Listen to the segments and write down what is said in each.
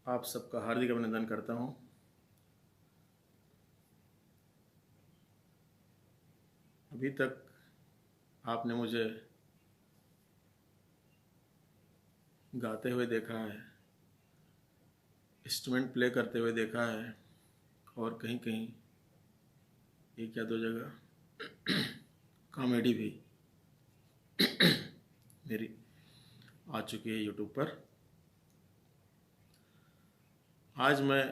आप सबका हार्दिक अभिनंदन करता हूं। अभी तक आपने मुझे गाते हुए देखा है, इंस्ट्रूमेंट प्ले करते हुए देखा है और कहीं कहीं एक या दो जगह कॉमेडी भी मेरी आ चुकी है यूट्यूब पर। आज मैं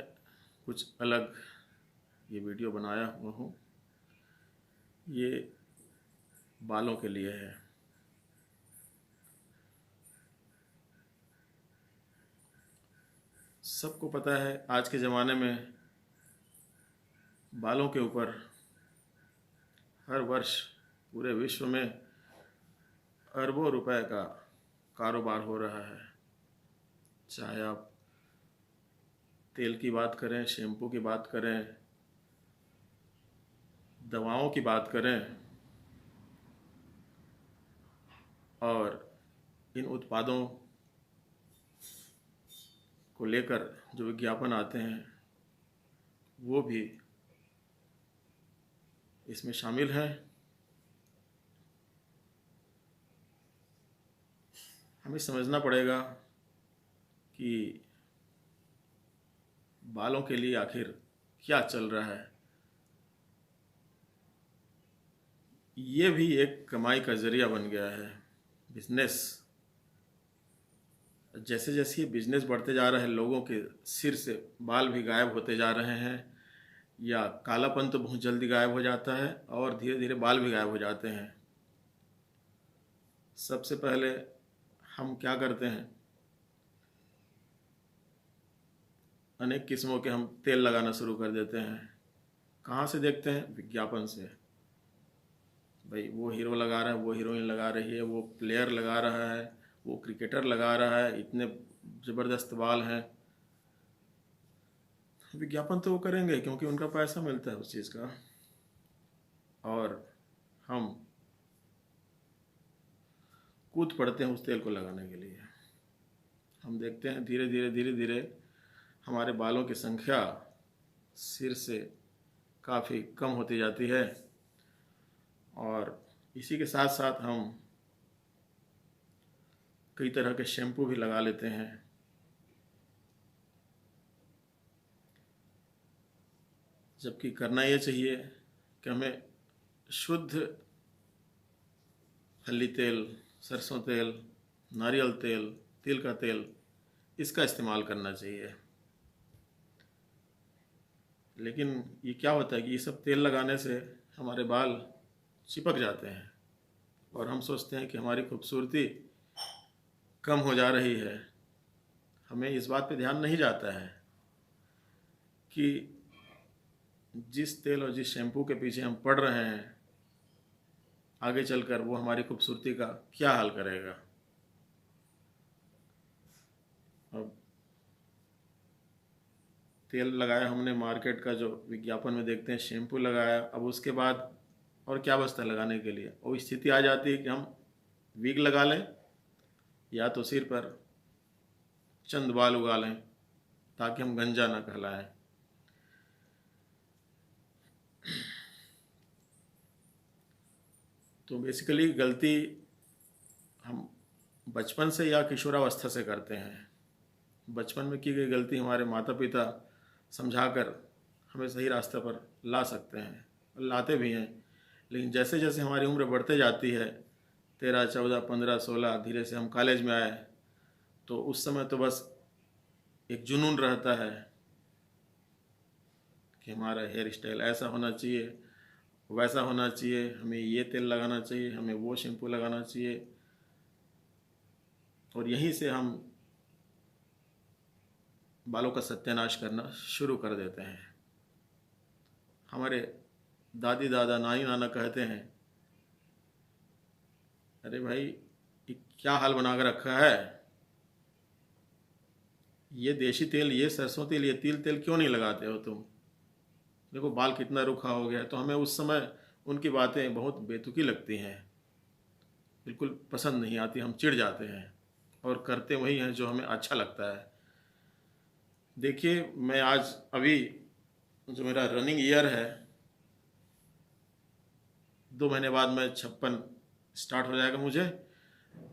कुछ अलग ये वीडियो बनाया हुआ हूँ। ये बालों के लिए है। सबको पता है आज के ज़माने में बालों के ऊपर हर वर्ष पूरे विश्व में अरबों रुपए का कारोबार हो रहा है। चाहे आप तेल की बात करें, शैम्पू की बात करें, दवाओं की बात करें और इन उत्पादों को लेकर जो विज्ञापन आते हैं वो भी इसमें शामिल हैं। हमें समझना पड़ेगा कि बालों के लिए आखिर क्या चल रहा है। ये भी एक कमाई का जरिया बन गया है, बिजनेस। जैसे जैसे ये बिजनेस बढ़ते जा रहा है, लोगों के सिर से बाल भी गायब होते जा रहे हैं, या कालापन तो बहुत जल्दी गायब हो जाता है और धीरे धीरे बाल भी गायब हो जाते हैं। सबसे पहले हम क्या करते हैं, अनेक किस्मों के हम तेल लगाना शुरू कर देते हैं। कहाँ से देखते हैं? विज्ञापन से। भाई वो हीरो लगा रहा है, वो हीरोइन लगा रही है, वो प्लेयर लगा रहा है, वो क्रिकेटर लगा रहा है, इतने ज़बरदस्त बाल हैं। विज्ञापन तो वो करेंगे क्योंकि उनका पैसा मिलता है उस चीज़ का। और हम कूद पड़ते हैं उस तेल को लगाने के लिए। हम देखते हैं धीरे धीरे हमारे बालों की संख्या सिर से काफ़ी कम होती जाती है और इसी के साथ साथ हम कई तरह के शैम्पू भी लगा लेते हैं। जबकि करना ये चाहिए कि हमें शुद्ध फली तेल, सरसों तेल, नारियल तेल, तिल का तेल, इसका इस्तेमाल करना चाहिए। लेकिन ये क्या होता है कि ये सब तेल लगाने से हमारे बाल चिपक जाते हैं और हम सोचते हैं कि हमारी खूबसूरती कम हो जा रही है। हमें इस बात पे ध्यान नहीं जाता है कि जिस तेल और जिस शैम्पू के पीछे हम पड़ रहे हैं, आगे चलकर वो हमारी खूबसूरती का क्या हाल करेगा। अब तेल लगाया हमने, मार्केट का जो विज्ञापन में देखते हैं शैम्पू लगाया, अब उसके बाद और क्या बचता है लगाने के लिए? वो स्थिति आ जाती है कि हम विग लगा लें या तो सिर पर चंद बाल उगा लें ताकि हम गंजा ना कहलाएं। तो बेसिकली गलती हम बचपन से या किशोरावस्था से करते हैं। बचपन में की गई गलती हमारे माता पिता समझाकर हमें सही रास्ते पर ला सकते हैं, लाते भी हैं। लेकिन जैसे जैसे हमारी उम्र बढ़ते जाती है, 13, 14, 15, 16, धीरे से हम कॉलेज में आए, तो उस समय तो बस एक जुनून रहता है कि हमारा हेयर स्टाइल ऐसा होना चाहिए, वैसा होना चाहिए, हमें ये तेल लगाना चाहिए, हमें वो शैम्पू लगाना चाहिए। और यहीं से हम बालों का सत्यानाश करना शुरू कर देते हैं। हमारे दादी दादा, नानी नाना कहते हैं, अरे भाई ये क्या हाल बना कर रखा है, ये देसी तेल, ये सरसों तेल, ये तिल तेल क्यों नहीं लगाते हो तुम? देखो बाल कितना रूखा हो गया है। तो हमें उस समय उनकी बातें बहुत बेतुकी लगती हैं, बिल्कुल पसंद नहीं आती, हम चिढ़ जाते हैं और करते वही हैं जो हमें अच्छा लगता है। देखिए, मैं आज अभी जो मेरा रनिंग ईयर है, 2 महीने बाद मैं 56 स्टार्ट हो जाएगा मुझे।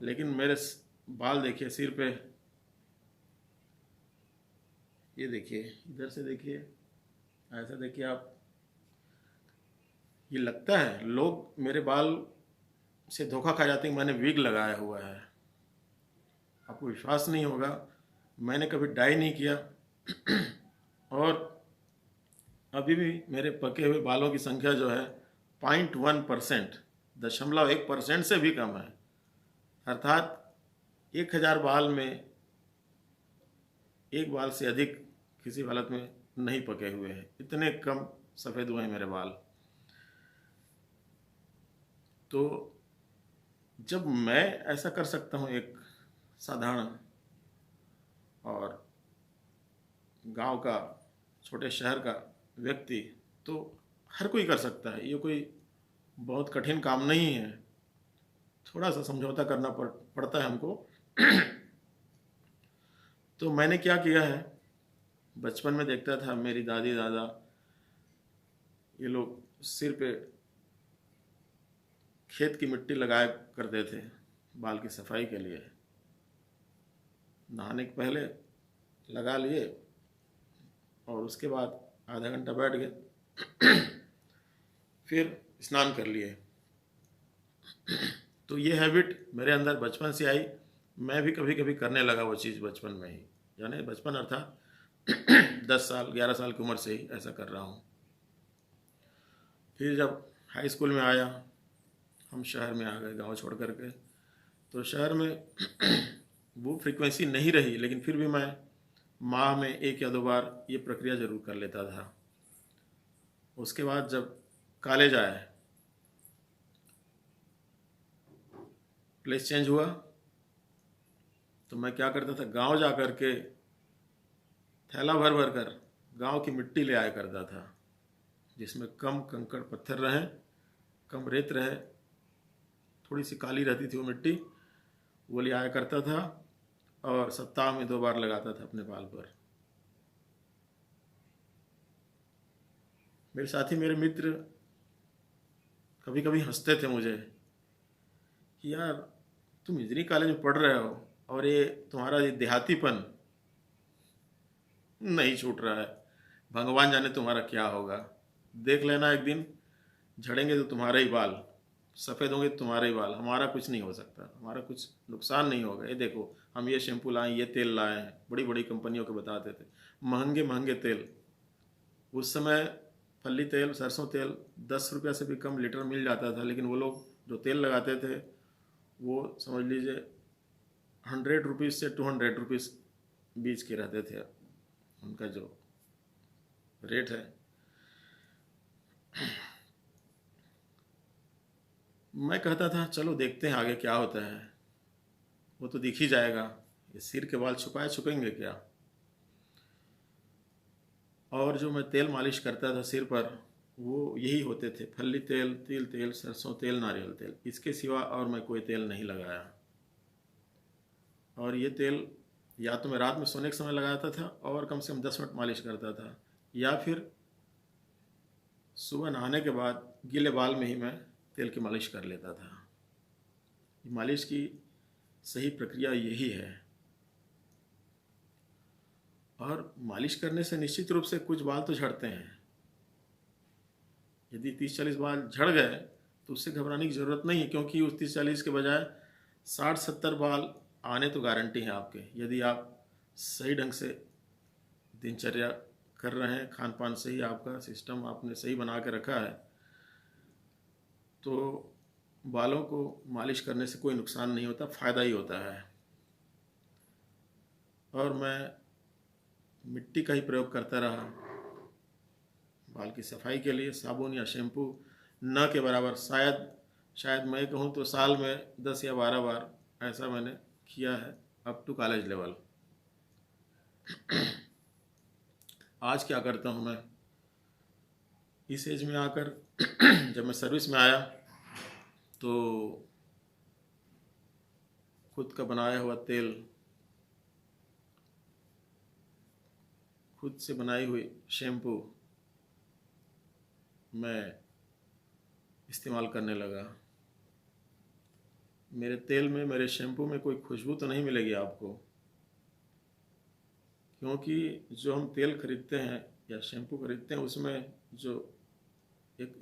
लेकिन मेरे बाल देखिए सिर पे, ये देखिए, इधर से देखिए, ऐसा देखिए आप, ये लगता है लोग मेरे बाल से धोखा खा जाते हैं कि मैंने विग लगाया हुआ है। आपको विश्वास नहीं होगा, मैंने कभी डाई नहीं किया और अभी भी मेरे पके हुए बालों की संख्या जो है 0.1%, 0.1% से भी कम है। अर्थात 1000 बाल में एक बाल से अधिक किसी हालत में नहीं पके हुए हैं, इतने कम सफ़ेद हुए हैं मेरे बाल। तो जब मैं ऐसा कर सकता हूँ, एक साधारण और गांव का, छोटे शहर का व्यक्ति, तो हर कोई कर सकता है। ये कोई बहुत कठिन काम नहीं है, थोड़ा सा समझौता करना पड़ता है हमको। तो मैंने क्या किया है, बचपन में देखता था मेरी दादी दादा ये लोग सिर पे खेत की मिट्टी लगाया करते थे बाल की सफाई के लिए। नहाने के पहले लगा लिए और उसके बाद आधा घंटा बैठ गए, फिर स्नान कर लिए। तो ये हैबिट मेरे अंदर बचपन से आई। मैं भी कभी कभी करने लगा वो चीज़ बचपन में ही, यानी बचपन अर्थात 10 साल 11 साल की उम्र से ही ऐसा कर रहा हूँ। फिर जब हाई स्कूल में आया, हम शहर में आ गए गांव छोड़ करके, तो शहर में वो फ्रीक्वेंसी नहीं रही, लेकिन फिर भी मैं माह में 1 या 2 बार ये प्रक्रिया ज़रूर कर लेता था। उसके बाद जब कॉलेज आया, प्लेस चेंज हुआ, तो मैं क्या करता था, गांव जा कर के थैला भर भर कर गांव की मिट्टी ले आया करता था, जिसमें कम कंकड़ पत्थर रहें, कम रेत रहे, थोड़ी सी काली रहती थी वो मिट्टी, वो ले आया करता था और सप्ताह में 2 बार लगाता था अपने बाल पर। मेरे साथी, मेरे मित्र कभी कभी हंसते थे मुझे कि यार तुम इंजीनियरिंग कॉलेज में पढ़ रहे हो और ये तुम्हारा ये देहातीपन नहीं छूट रहा है, भगवान जाने तुम्हारा क्या होगा। देख लेना एक दिन झड़ेंगे तो तुम्हारे ही बाल, सफ़ेद होंगे तो तुम्हारे ही बाल, हमारा कुछ नहीं हो सकता, हमारा कुछ नुकसान नहीं होगा। ये देखो हम ये शैम्पू लाए, ये तेल लाए हैं, बड़ी बड़ी कंपनियों के बताते थे, महंगे महंगे तेल। उस समय फली तेल, सरसों तेल 10 रुपया से भी कम लीटर मिल जाता था, लेकिन वो लोग जो तेल लगाते थे वो समझ लीजिए 100 रुपीज़ से 200 रुपीज़ बीच के रहते थे, उनका जो रेट है। मैं कहता था चलो देखते हैं आगे क्या होता है, वो तो दिख ही जाएगा, ये सिर के बाल छुपाए छुपेंगे क्या। और जो मैं तेल मालिश करता था सिर पर, वो यही होते थे, फल्ली तेल, तिल तेल, सरसों तेल, नारियल तेल, इसके सिवा और मैं कोई तेल नहीं लगाया। और ये तेल या तो मैं रात में सोने के समय लगाता था और कम से कम 10 मिनट मालिश करता था, या फिर सुबह नहाने के बाद गीले बाल में ही मैं तेल की मालिश कर लेता था। मालिश की सही प्रक्रिया यही है। और मालिश करने से निश्चित रूप से कुछ बाल तो झड़ते हैं। यदि 30-40 बाल झड़ गए तो उससे घबराने की ज़रूरत नहीं है, क्योंकि उस 30-40 के बजाय 60-70 बाल आने तो गारंटी है आपके, यदि आप सही ढंग से दिनचर्या कर रहे हैं, खान पान सही, आपका सिस्टम आपने सही बना के रखा है, तो बालों को मालिश करने से कोई नुकसान नहीं होता, फ़ायदा ही होता है। और मैं मिट्टी का ही प्रयोग करता रहा बाल की सफाई के लिए। साबुन या शैम्पू न के बराबर, शायद मैं कहूँ तो साल में 10 या 12 बार ऐसा मैंने किया है, अप टू कॉलेज लेवल। आज क्या करता हूँ मैं, इस एज में आकर जब मैं सर्विस में आया तो खुद का बनाया हुआ तेल खुद से बनाई हुई शैम्पू मैं इस्तेमाल करने लगा। मेरे तेल में, मेरे शैम्पू में कोई खुशबू तो नहीं मिलेगी आपको, क्योंकि जो हम तेल खरीदते हैं या शैम्पू खरीदते हैं उसमें जो एक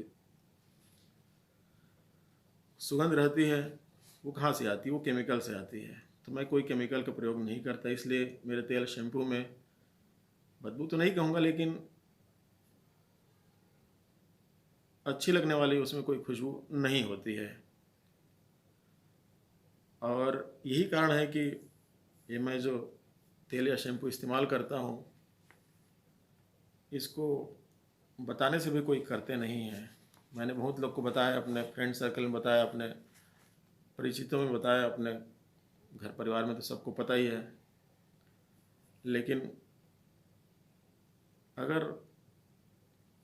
सुगंध रहती है वो कहाँ से आती है? वो केमिकल से आती है। तो मैं कोई केमिकल का प्रयोग नहीं करता, इसलिए मेरे तेल शैम्पू में बदबू तो नहीं कहूँगा, लेकिन अच्छी लगने वाली उसमें कोई खुशबू नहीं होती है। और यही कारण है कि ये मैं जो तेल या शैम्पू इस्तेमाल करता हूँ इसको बताने से भी कोई करते नहीं हैं। मैंने बहुत लोग को बताया, अपने फ्रेंड सर्कल में बताया, अपने परिचितों में बताया, अपने घर परिवार में तो सबको पता ही है। लेकिन अगर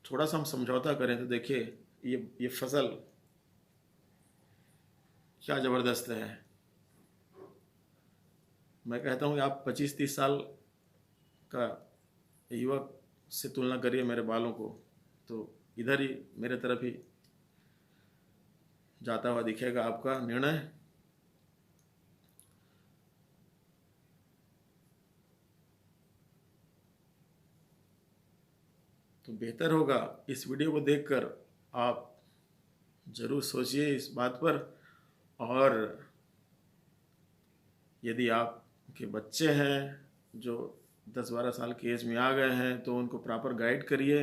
थोड़ा सा हम समझौता करें तो देखिए ये फसल क्या ज़बरदस्त है। मैं कहता हूँ कि आप 25-30 साल का युवक से तुलना करिए मेरे बालों को, तो इधर ही मेरे तरफ ही जाता हुआ दिखेगा आपका निर्णय। तो बेहतर होगा इस वीडियो को देखकर आप ज़रूर सोचिए इस बात पर, और यदि आपके बच्चे हैं जो 10-12 साल की एज में आ गए हैं तो उनको प्रॉपर गाइड करिए,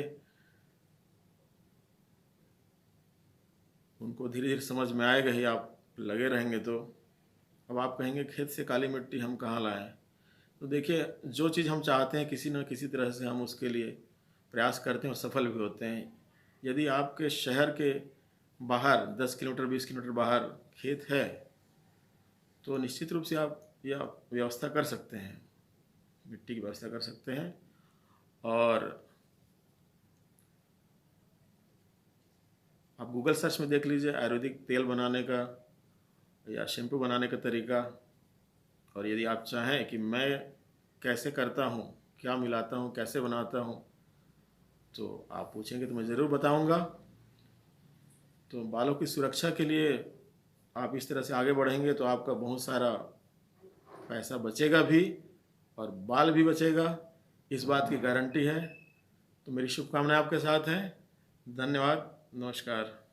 उनको धीरे धीरे समझ में आएगा ही। आप लगे रहेंगे तो अब आप कहेंगे खेत से काली मिट्टी हम कहाँ लाएं। तो देखिए, जो चीज़ हम चाहते हैं किसी न किसी तरह से हम उसके लिए प्रयास करते हैं और सफल भी होते हैं। यदि आपके शहर के बाहर 10 किलोमीटर 20 किलोमीटर बाहर खेत है तो निश्चित रूप से आप यह व्यवस्था कर सकते हैं, मिट्टी की व्यवस्था कर सकते हैं। और आप गूगल सर्च में देख लीजिए आयुर्वेदिक तेल बनाने का या शैम्पू बनाने का तरीका। और यदि आप चाहें कि मैं कैसे करता हूँ, क्या मिलाता हूँ, कैसे बनाता हूँ, तो आप पूछेंगे तो मैं ज़रूर बताऊँगा। तो बालों की सुरक्षा के लिए आप इस तरह से आगे बढ़ेंगे तो आपका बहुत सारा पैसा बचेगा भी और बाल भी बचेगा, इस बात की गारंटी है। तो मेरी शुभकामनाएं आपके साथ हैं। धन्यवाद, नमस्कार।